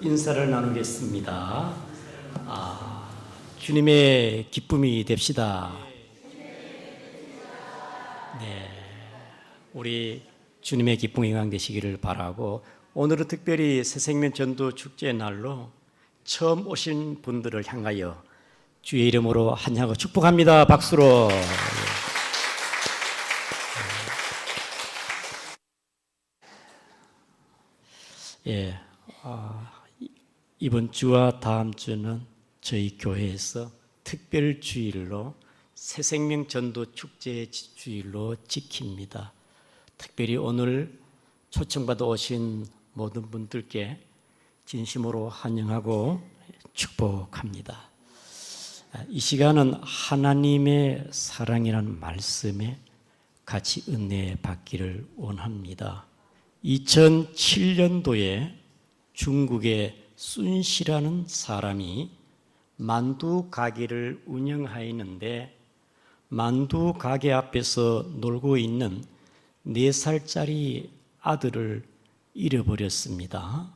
인사를 나누겠습니다. 주님의 기쁨이 됩시다. 네, 우리 주님의 기쁨이 응항되시기를 바라고, 오늘은 특별히 새생명 전도 축제의 날로 처음 오신 분들을 향하여 주의 이름으로 환영하고 축복합니다. 박수로. 예, 이번 주와 다음 주는 저희 교회에서 특별 주일로 새생명 전도 축제 주일로 지킵니다. 특별히 오늘 초청받아 오신 모든 분들께 진심으로 환영하고 축복합니다. 이 시간은 하나님의 사랑이라는 말씀에 같이 은혜 받기를 원합니다. 2007년도에 중국의 순시라는 사람이 만두 가게를 운영하였는데, 만두 가게 앞에서 놀고 있는 4살짜리 아들을 잃어버렸습니다.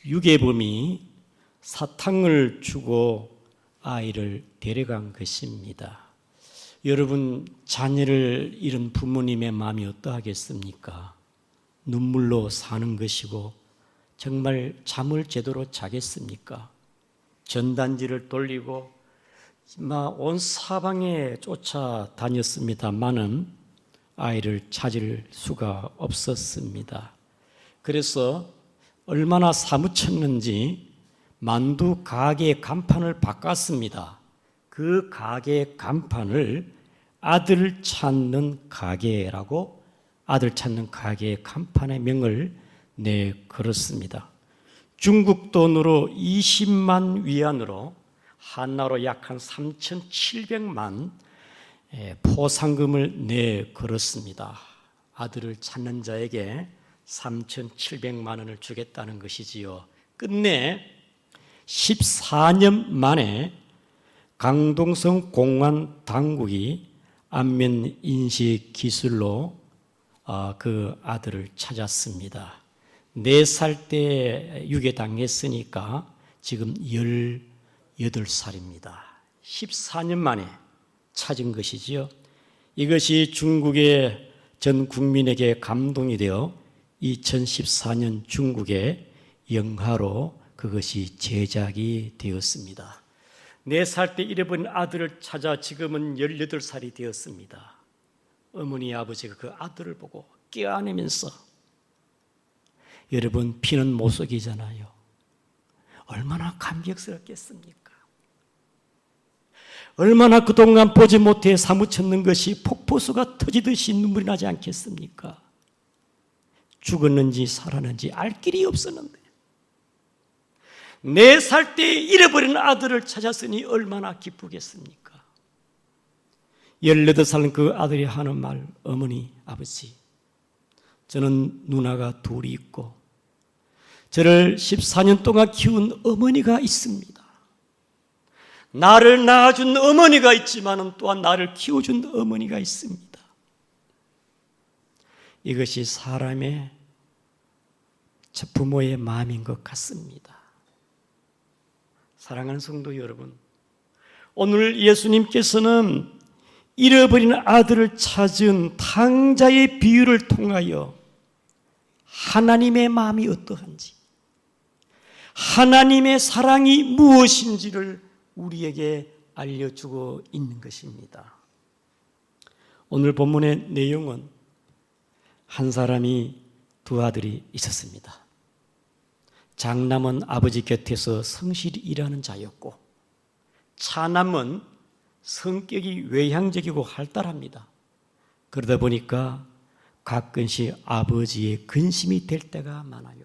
유괴범이 사탕을 주고 아이를 데려간 것입니다. 여러분, 자녀를 잃은 부모님의 마음이 어떠하겠습니까? 눈물로 사는 것이고 정말 잠을 제대로 자겠습니까? 전단지를 돌리고 온 사방에 쫓아다녔습니다마는 아이를 찾을 수가 없었습니다. 그래서 얼마나 사무쳤는지 만두 가게 간판을 바꿨습니다. 그 가게 간판을 아들 찾는 가게라고, 아들 찾는 가게 간판의 명을 걸었습니다. 중국 돈으로 20만 위안으로 한화로 약 한 3,700만 포상금을 걸었습니다. 아들을 찾는 자에게 3,700만 원을 주겠다는 것이지요. 끝내 14년 만에 강동성 공안 당국이 안면 인식 기술로 그 아들을 찾았습니다. 4살 때 유괴당했으니까 지금 18살입니다. 14년 만에 찾은 것이지요. 이것이 중국의 전 국민에게 감동이 되어 2014년 중국의 영화로 그것이 제작이 되었습니다. 4살 때 잃어버린 아들을 찾아 지금은 18살이 되었습니다. 어머니 아버지가 그 아들을 보고 껴안으면서, 여러분, 피는 못 속이잖아요. 얼마나 감격스럽겠습니까? 얼마나 그동안 보지 못해 사무쳤는 것이 폭포수가 터지듯이 눈물이 나지 않겠습니까? 죽었는지 살았는지 알 길이 없었는데 4살 때 잃어버린 아들을 찾았으니 얼마나 기쁘겠습니까? 18살 그 아들이 하는 말, 어머니, 아버지, 저는 누나가 둘이 있고 저를 14년 동안 키운 어머니가 있습니다. 나를 낳아준 어머니가 있지만 또한 나를 키워준 어머니가 있습니다. 이것이 사람의, 부모의 마음인 것 같습니다. 사랑하는 성도 여러분, 오늘 예수님께서는 잃어버린 아들을 찾은 탕자의 비유를 통하여 하나님의 마음이 어떠한지, 하나님의 사랑이 무엇인지를 우리에게 알려주고 있는 것입니다. 오늘 본문의 내용은 한 사람이 두 아들이 있었습니다. 장남은 아버지 곁에서 성실히 일하는 자였고, 차남은 성격이 외향적이고 활달합니다. 그러다 보니까 가끔씩 아버지의 근심이 될 때가 많아요.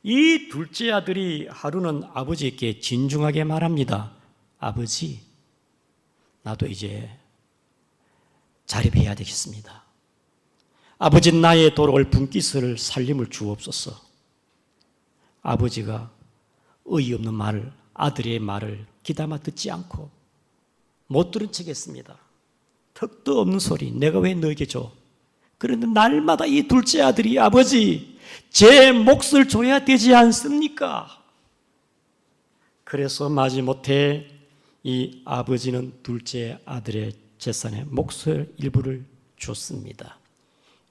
이 둘째 아들이 하루는 아버지께 진중하게 말합니다. 아버지, 나도 이제 자립해야 되겠습니다. 아버지, 나의 돌아올 분깃을 살림을 주옵소서. 아버지가 어이없는 말을, 아들의 말을 귀담아 듣지 않고 못 들은 척 했습니다. 턱도 없는 소리, 내가 왜 너에게 줘? 그런데 날마다 이 둘째 아들이, 아버지, 제 몫을 줘야 되지 않습니까? 그래서 마지못해 이 아버지는 둘째 아들의 재산의 몫을 일부를 줬습니다.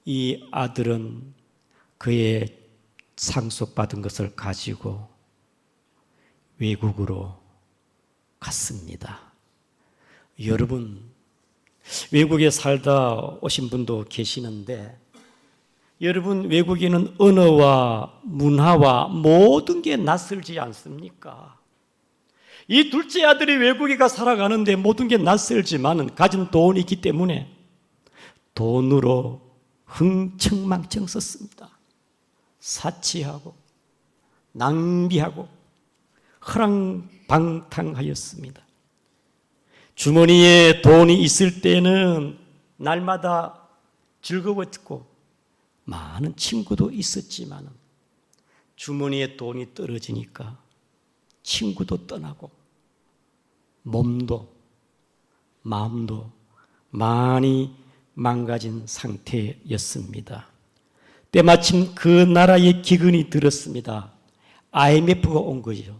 이 아들은 그의 상속받은 것을 가지고 외국으로 갔습니다. 여러분, 외국에 살다 오신 분도 계시는데 여러분, 외국에는 언어와 문화와 모든 게 낯설지 않습니까? 이 둘째 아들이 외국에 가 살아가는데 모든 게 낯설지만은 가진 돈이 있기 때문에 돈으로 흥청망청 썼습니다. 사치하고 낭비하고 허랑방탕하였습니다. 주머니에 돈이 있을 때는 날마다 즐거웠고 많은 친구도 있었지만 주머니에 돈이 떨어지니까 친구도 떠나고 몸도 마음도 많이 망가진 상태였습니다. 때마침 그 나라에 기근이 들었습니다. IMF가 온 거죠.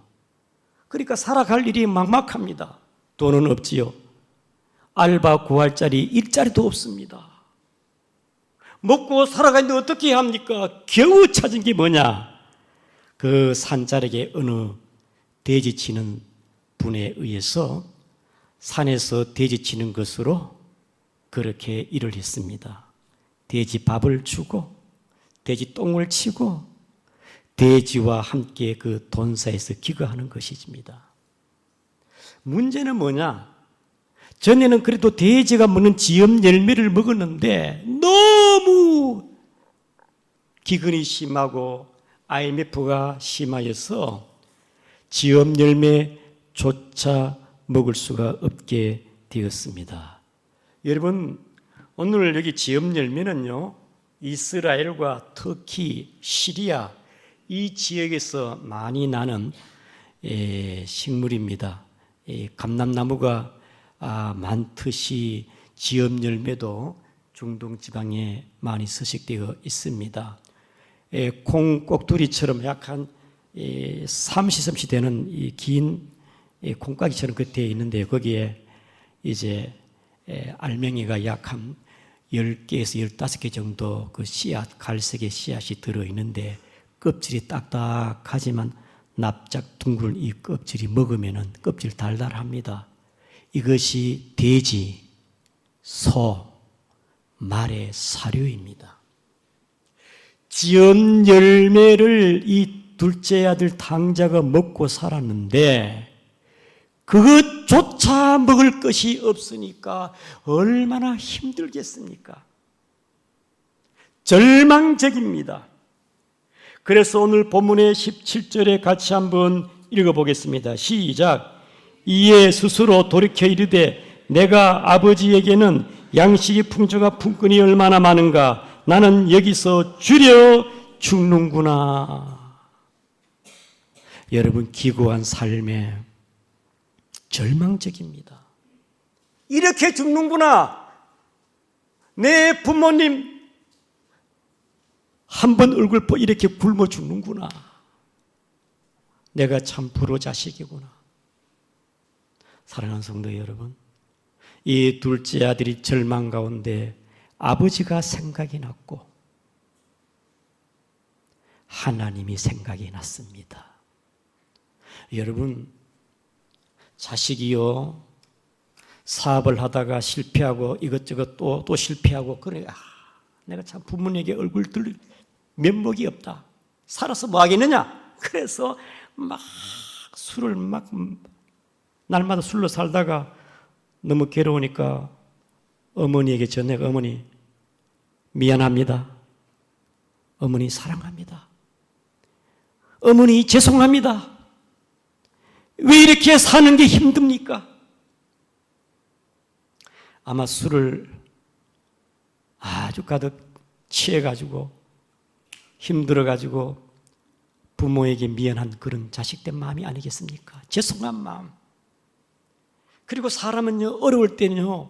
그러니까 살아갈 일이 막막합니다. 돈은 없지요. 알바 구할 자리, 일자리도 없습니다. 먹고 살아가는데 어떻게 합니까? 겨우 찾은 게 뭐냐? 그 산자락에 어느 돼지 치는 분에 의해서 산에서 돼지 치는 것으로 그렇게 일을 했습니다. 돼지 밥을 주고 돼지 똥을 치고 돼지와 함께 그 돈사에서 기거하는 것입니다. 문제는 뭐냐? 전에는 그래도 돼지가 먹는 지엽 열매를 먹었는데 너무 기근이 심하고 IMF가 심하여서 지엽 열매조차 먹을 수가 없게 되었습니다. 여러분, 오늘 여기 지엽 열매는요, 이스라엘과 터키, 시리아 이 지역에서 많이 나는 식물입니다. 감람나무가 많듯이 지엽 열매도 중동 지방에 많이 서식되어 있습니다. 콩 꼭두리처럼 약간 30cm 되는 이 긴 콩깍이처럼 겉에 있는데 거기에 이제 알맹이가 약 한 10개에서 15개 정도 그 씨앗, 갈색의 씨앗이 들어있는데 껍질이 딱딱하지만 납작 둥글 이 껍질이 먹으면은 껍질 달달합니다. 이것이 돼지, 소, 말의 사료입니다. 지엽 열매를 이 둘째 아들 당자가 먹고 살았는데 그것조차 먹을 것이 없으니까 얼마나 힘들겠습니까? 절망적입니다. 그래서 오늘 본문의 17절에 같이 한번 읽어보겠습니다. 시작. 이에 스스로 돌이켜 이르되 내가 아버지에게는 양식이 풍조가 품꾼이 얼마나 많은가 나는 여기서 줄여 죽는구나. 여러분, 기구한 삶에 절망적입니다. 이렇게 죽는구나. 내 부모님 한 번 얼굴 보 이렇게 굶어 죽는구나. 내가 참 불효 자식이구나. 사랑하는 성도 여러분, 이 둘째 아들이 절망 가운데 아버지가 생각이 났고 하나님이 생각이 났습니다. 여러분, 자식이요 사업을 하다가 실패하고 이것저것 또 실패하고 그래, 내가 참 부모님에게 얼굴 들 면목이 없다. 살아서 뭐 하겠느냐? 그래서 막 술을 막 날마다 술로 살다가 너무 괴로우니까 어머니에게 전해가 어머니 미안합니다. 어머니 사랑합니다. 어머니 죄송합니다. 왜 이렇게 사는 게 힘듭니까? 아마 술을 아주 가득 취해가지고 힘들어가지고 부모에게 미안한 그런 자식된 마음이 아니겠습니까? 죄송한 마음. 그리고 사람은요, 어려울 때는요,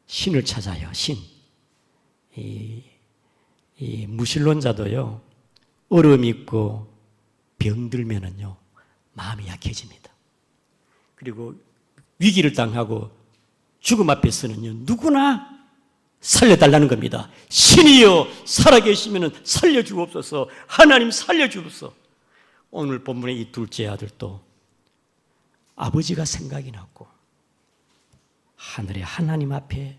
신을 찾아요, 신. 이 무신론자도요, 어려움이 있고 병들면은요, 마음이 약해집니다. 그리고 위기를 당하고 죽음 앞에서는요, 누구나 살려달라는 겁니다. 신이여 살아계시면 살려주옵소서. 하나님 살려주옵소서. 오늘 본문의 이 둘째 아들도 아버지가 생각이 났고 하늘의 하나님 앞에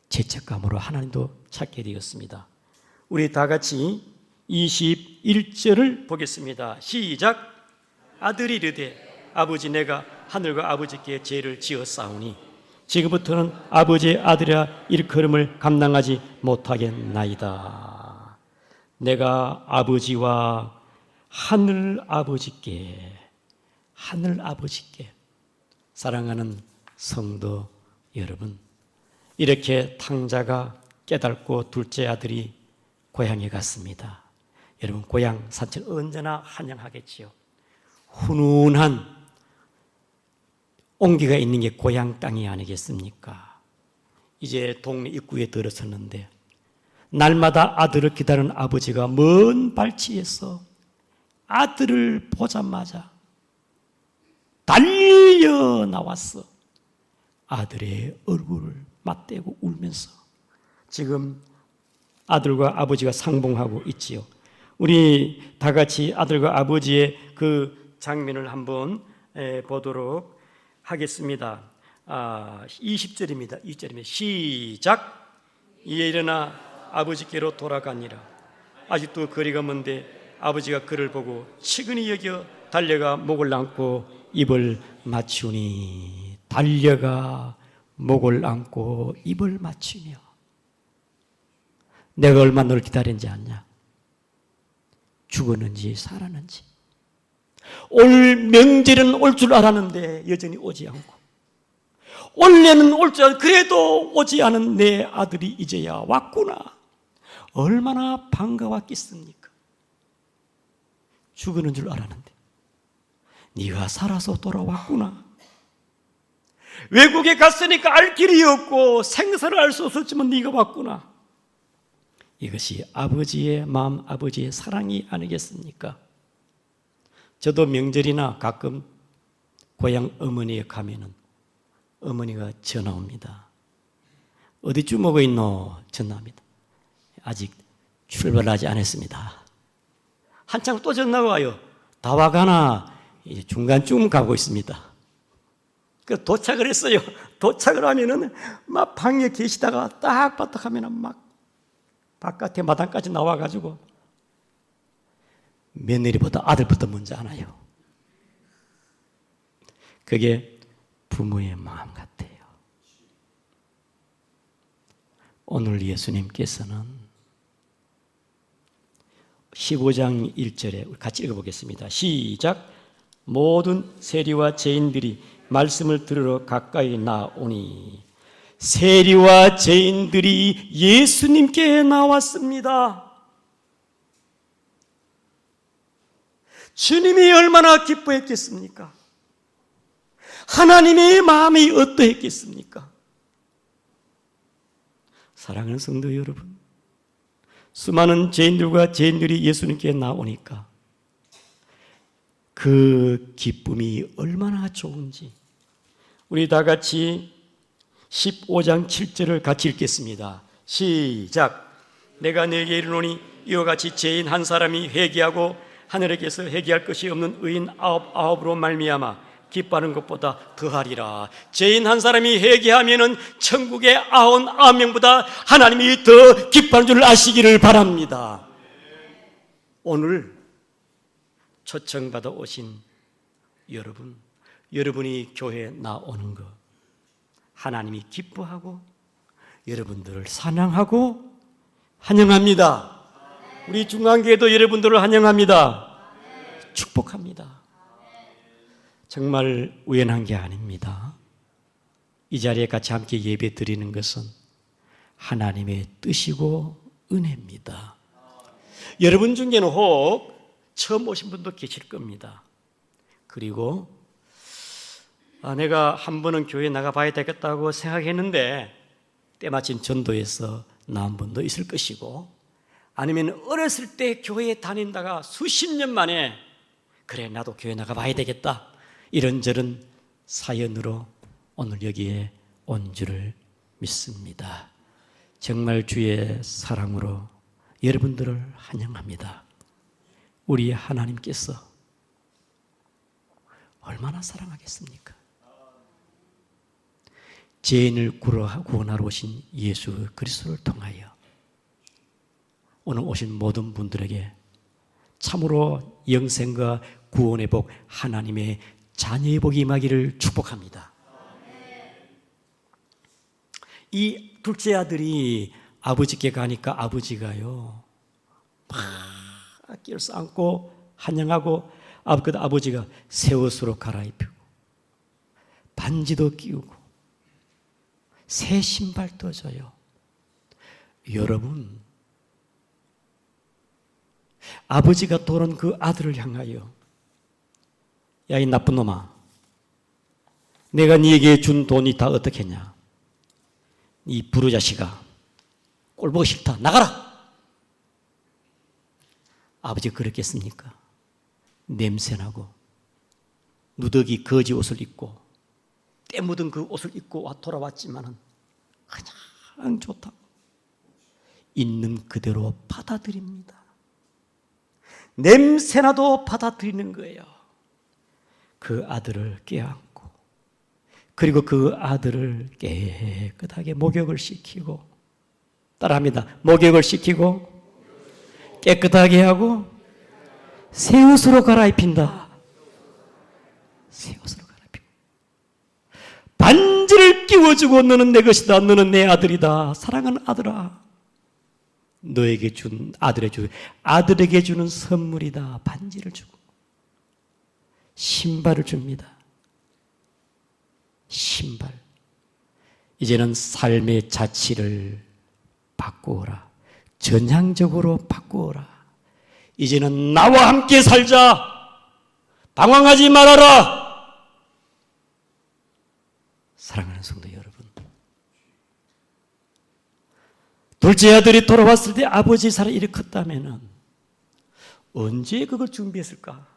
죄책감으로 하나님도 찾게 되었습니다. 우리 다 같이 21절을 보겠습니다. 시작. 아들이 이르되 아버지 내가 하늘과 아버지께 죄를 지었사오니 지금부터는 아버지의 아들이라 일컬음을 감당하지 못하겠나이다. 내가 아버지와 하늘 아버지께 사랑하는 성도 여러분, 이렇게 탕자가 깨닫고 둘째 아들이 고향에 갔습니다. 여러분, 고향 산천 언제나 환영하겠지요. 훈훈한 온기가 있는 게 고향 땅이 아니겠습니까? 이제 동네 입구에 들어섰는데 날마다 아들을 기다리는 아버지가 먼 발치에서 아들을 보자마자 달려 나왔어. 아들의 얼굴을 맞대고 울면서 지금 아들과 아버지가 상봉하고 있지요. 우리 다 같이 아들과 아버지의 그 장면을 한번 보도록 하겠습니다. 20절입니다. 20절입니다. 시작. 이에 일어나 아버지께로 돌아가니라. 아직도 거리가 먼데 아버지가 그를 보고 측은히 여겨 달려가 목을 안고 입을 맞추니, 달려가 목을 안고 입을 맞추며, 내가 얼마나 너를 기다린지 아냐? 죽었는지 살았는지. 올 명절은 올 줄 알았는데 여전히 오지 않고, 올해는 올 줄 알았는데 그래도 오지 않은 내 아들이 이제야 왔구나. 얼마나 반가웠겠습니까? 죽었는 줄 알았는데 네가 살아서 돌아왔구나. 외국에 갔으니까 알 길이 없고 생사를 알 수 없었지만 네가 왔구나. 이것이 아버지의 마음, 아버지의 사랑이 아니겠습니까? 저도 명절이나 가끔 고향 어머니에 가면은 어머니가 전화 옵니다. 어디쯤 오고 있노? 전화합니다. 아직 출발하지 않았습니다. 한참 또 전화가 와요. 다 와가나? 이제 중간쯤 가고 있습니다. 그 도착을 했어요. 도착을 하면은 막 방에 계시다가 딱 하면은 막 바깥에 마당까지 나와가지고 며느리보다 아들부터 먼저 안아요. 그게 부모의 마음 같아요. 오늘 예수님께서는 15장 1절에 같이 읽어보겠습니다. 시작. 모든 세리와 죄인들이 말씀을 들으러 가까이 나오니, 세리와 죄인들이 예수님께 나왔습니다. 주님이 얼마나 기뻐했겠습니까? 하나님의 마음이 어떠했겠습니까? 사랑하는 성도 여러분, 수많은 죄인들과 죄인들이 예수님께 나오니까 그 기쁨이 얼마나 좋은지 우리 다 같이 15장 7절을 같이 읽겠습니다. 시작. 내가 너에게 이르노니 이와 같이 죄인 한 사람이 회개하고 하늘에게서 회개할 것이 없는 의인 아홉으로 말미암아 기뻐하는 것보다 더하리라. 죄인 한 사람이 회개하면은 천국의 99명보다 하나님이 더 기뻐하는 줄 아시기를 바랍니다. 오늘 초청받아 오신 여러분, 여러분이 교회에 나오는 것 하나님이 기뻐하고 여러분들을 사랑하고 환영합니다. 우리 중앙교회도 여러분들을 환영합니다. 축복합니다. 정말 우연한 게 아닙니다. 이 자리에 같이 함께 예배 드리는 것은 하나님의 뜻이고 은혜입니다. 여러분 중에는 혹 처음 오신 분도 계실 겁니다. 그리고 내가 한 번은 교회에 나가봐야 되겠다고 생각했는데 때마침 전도에서 나온 분도 있을 것이고, 아니면 어렸을 때 교회에 다닌다가 수십 년 만에 그래 나도 교회 나가봐야 되겠다 이런저런 사연으로 오늘 여기에 온 줄을 믿습니다. 정말 주의 사랑으로 여러분들을 환영합니다. 우리 하나님께서 얼마나 사랑하겠습니까? 죄인을 구원하러 오신 예수 그리스도를 통하여 오늘 오신 모든 분들에게 참으로 영생과 구원의 복, 하나님의 자녀의 복이 임하기를 축복합니다. 이 둘째 아들이 아버지께 가니까 아버지가요 막 껴안고 환영하고 아버지가 새 옷으로 갈아입히고 반지도 끼우고 새 신발도 줘요. 여러분, 아버지가 돌은 그 아들을 향하여 야, 이 나쁜 놈아, 내가 네게 준 돈이 다 어떻겠냐? 이 부르자식아, 꼴보기 싫다, 나가라! 아버지가 그랬겠습니까? 냄새나고 누더기 거지 옷을 입고 때 묻은 그 옷을 입고 돌아왔지만은 그냥 좋다고 있는 그대로 받아들입니다. 냄새나도 받아들이는 거예요. 그 아들을 껴안고 그리고 그 아들을 깨끗하게 목욕을 시키고 따라합니다. 목욕을 시키고 깨끗하게 하고 새 옷으로 갈아입힌다. 새 옷으로 갈아입히고 반지를 끼워주고 너는 내 것이다. 너는 내 아들이다. 사랑하는 아들아, 너에게 준 아들에게 주는 선물이다. 반지를 주고 신발을 줍니다. 신발. 이제는 삶의 자취를 바꾸어라. 전향적으로 바꾸어라. 이제는 나와 함께 살자. 방황하지 말아라. 사랑하는 성도 여러분, 둘째 아들이 돌아왔을 때 아버지 사랑이 이렇게 컸다면 언제 그걸 준비했을까?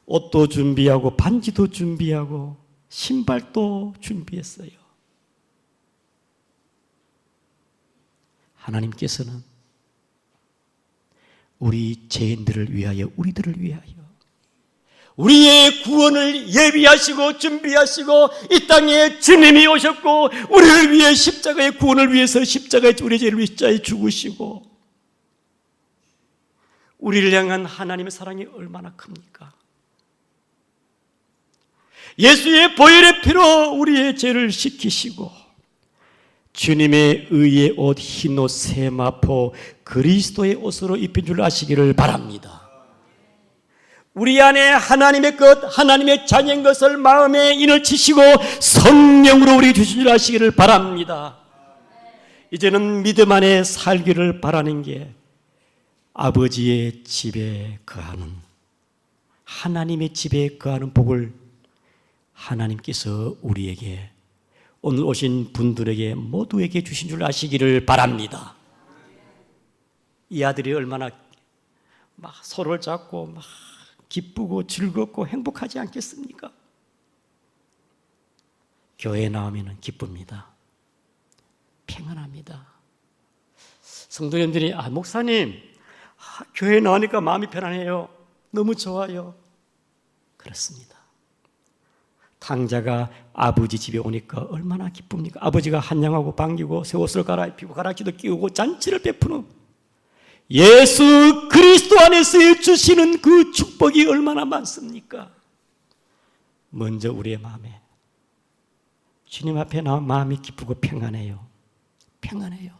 옷도 준비하고 반지도 준비하고 신발도 준비했어요. 하나님께서는 우리 죄인들을 위하여, 우리들을 위하여 우리의 구원을 예비하시고 준비하시고 이 땅에 주님이 오셨고 우리를 위해 십자가의 구원을 위해서 십자가의 우리 죄를 위해 십자가에 죽으시고 우리를 향한 하나님의 사랑이 얼마나 큽니까? 예수의 보혈의 피로 우리의 죄를 씻기시고 주님의 의의 옷, 흰옷, 세마포, 그리스도의 옷으로 입힌 줄 아시기를 바랍니다. 우리 안에 하나님의 것, 하나님의 자녀인 것을 마음에 인을 치시고 성령으로 우리 주신 줄 아시기를 바랍니다. 이제는 믿음 안에 살기를 바라는 게 아버지의 집에 거하는, 하나님의 집에 거하는 복을 하나님께서 우리에게, 오늘 오신 분들에게 모두에게 주신 줄 아시기를 바랍니다. 이 아들이 얼마나 막 서로를 잡고 막 기쁘고 즐겁고 행복하지 않겠습니까? 교회에 나오면 기쁩니다. 평안합니다. 성도님들이 목사님, 교회에 나오니까 마음이 편안해요. 너무 좋아요. 그렇습니다. 탕자가 아버지 집에 오니까 얼마나 기쁩니까? 아버지가 환영하고 반기고 새 옷을 갈아입히고 가락지도 끼우고 잔치를 베푸는 예수 그리스도 안에서 주시는 그 축복이 얼마나 많습니까? 먼저 우리의 마음에 주님 앞에 나온 마음이 기쁘고 평안해요. 평안해요.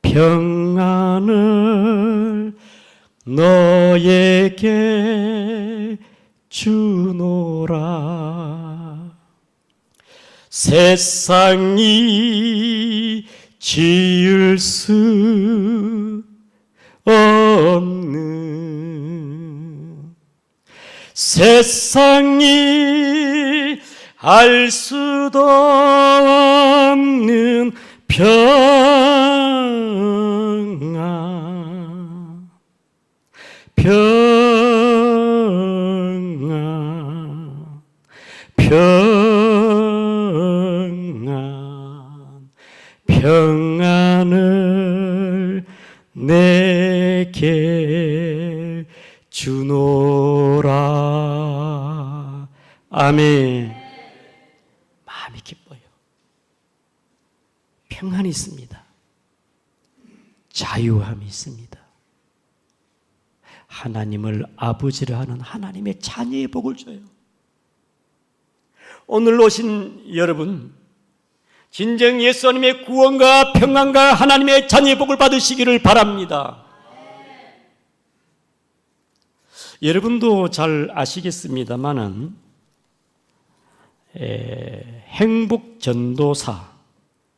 평안을 너에게 주노라. 세상이 지을 수 없는, 세상이 알 수도 없는 평안, 평안, 평안, 내게 주노라. 아멘. 마음이 기뻐요. 평안이 있습니다. 자유함이 있습니다. 하나님을 아버지로 하는 하나님의 자녀의 복을 줘요. 오늘 오신 여러분, 진정 예수님의 구원과 평안과 하나님의 자녀의 복을 받으시기를 바랍니다. 여러분도 잘 아시겠습니다마는 행복전도사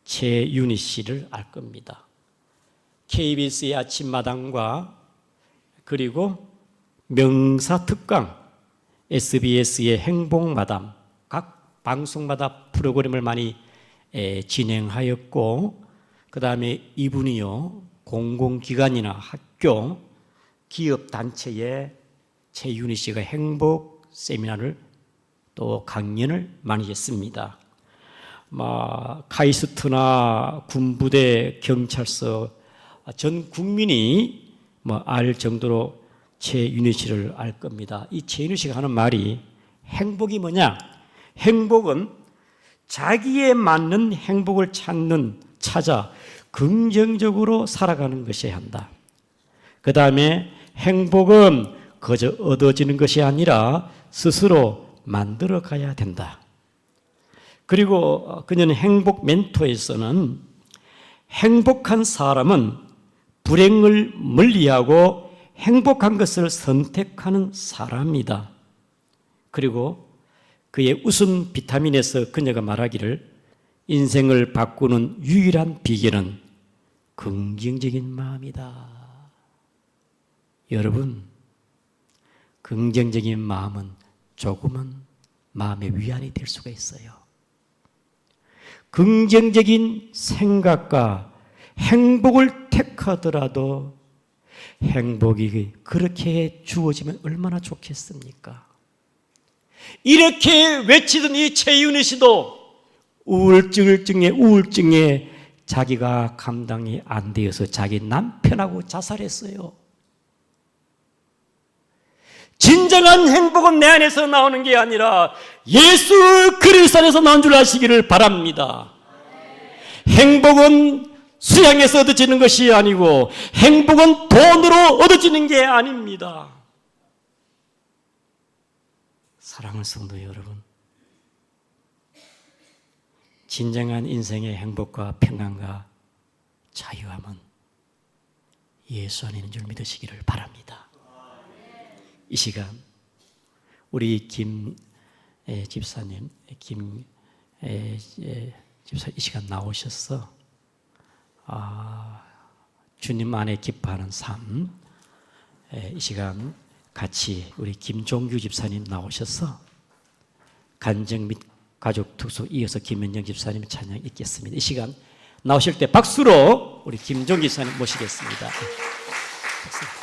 최윤희 씨를 알 겁니다. KBS의 아침마당과 그리고 명사특강, SBS의 행복마담, 각 방송마다 프로그램을 많이 진행하였고, 그 다음에 이분이요 공공기관이나 학교, 기업단체에 최윤희 씨가 행복 세미나를 또 강연을 많이 했습니다. 카이스트나 군부대, 경찰서 전 국민이 알 정도로 최윤희 씨를 알 겁니다. 이 최윤희 씨가 하는 말이 행복이 뭐냐? 행복은 자기에 맞는 행복을 찾아 긍정적으로 살아가는 것이어야 한다. 그 다음에 행복은 그저 얻어지는 것이 아니라 스스로 만들어 가야 된다. 그리고 그녀는 행복 멘토에서는 행복한 사람은 불행을 멀리하고 행복한 것을 선택하는 사람이다. 그리고 그의 웃음 비타민에서 그녀가 말하기를 인생을 바꾸는 유일한 비결은 긍정적인 마음이다. 여러분, 긍정적인 마음은 조금은 마음의 위안이 될 수가 있어요. 긍정적인 생각과 행복을 택하더라도 행복이 그렇게 주어지면 얼마나 좋겠습니까? 이렇게 외치던 이 최윤희 씨도 우울증에 자기가 감당이 안 되어서 자기 남편하고 자살했어요. 진정한 행복은 내 안에서 나오는 게 아니라 예수 그리스도 안에서 나온 줄 아시기를 바랍니다. 행복은 수양에서 얻어지는 것이 아니고 행복은 돈으로 얻어지는 게 아닙니다. 사랑하는 성도 여러분, 진정한 인생의 행복과 평안과 자유함은 예수 안에 있는 줄 믿으시기를 바랍니다. 이 시간 우리 김 집사님, 집사 이 시간 나오셔서 주님 안에 기뻐하는 삶, 이 시간 같이 우리 김종규 집사님 나오셔서 간증 및 가족 특수 이어서 김현정 집사님 찬양 읽겠습니다. 이 시간 나오실 때 박수로 우리 김종규 집사님 모시겠습니다. 박수.